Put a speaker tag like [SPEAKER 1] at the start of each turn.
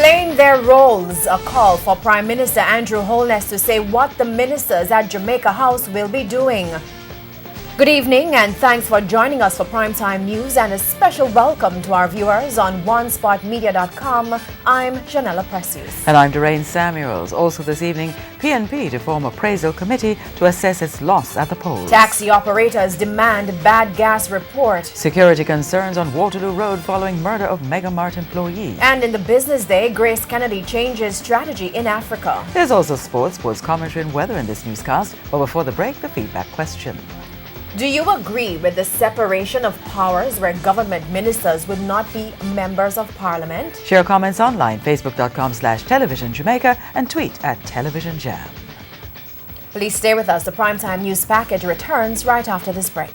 [SPEAKER 1] Playing their roles, a call for Prime Minister Andrew Holness to say what the ministers at Jamaica House will be doing. Good evening and thanks for joining us for Primetime News and a special welcome to our viewers on onespotmedia.com. I'm Janella Precious.
[SPEAKER 2] And I'm Doreen Samuels. Also this evening, PNP to form appraisal committee to assess its loss at the polls.
[SPEAKER 1] Taxi operators demand bad gas report.
[SPEAKER 2] Security concerns on Waterloo Road following murder of Mega Mart employee.
[SPEAKER 1] And in the business day, Grace Kennedy changes strategy in Africa.
[SPEAKER 2] There's also sports commentary and weather in this newscast. But before the break, the feedback question.
[SPEAKER 1] Do you agree with the separation of powers where government ministers would not be members of parliament?
[SPEAKER 2] Share comments online, facebook.com/Television Jamaica and tweet at Television Jam.
[SPEAKER 1] Please stay with us. The Primetime News package returns right after this break.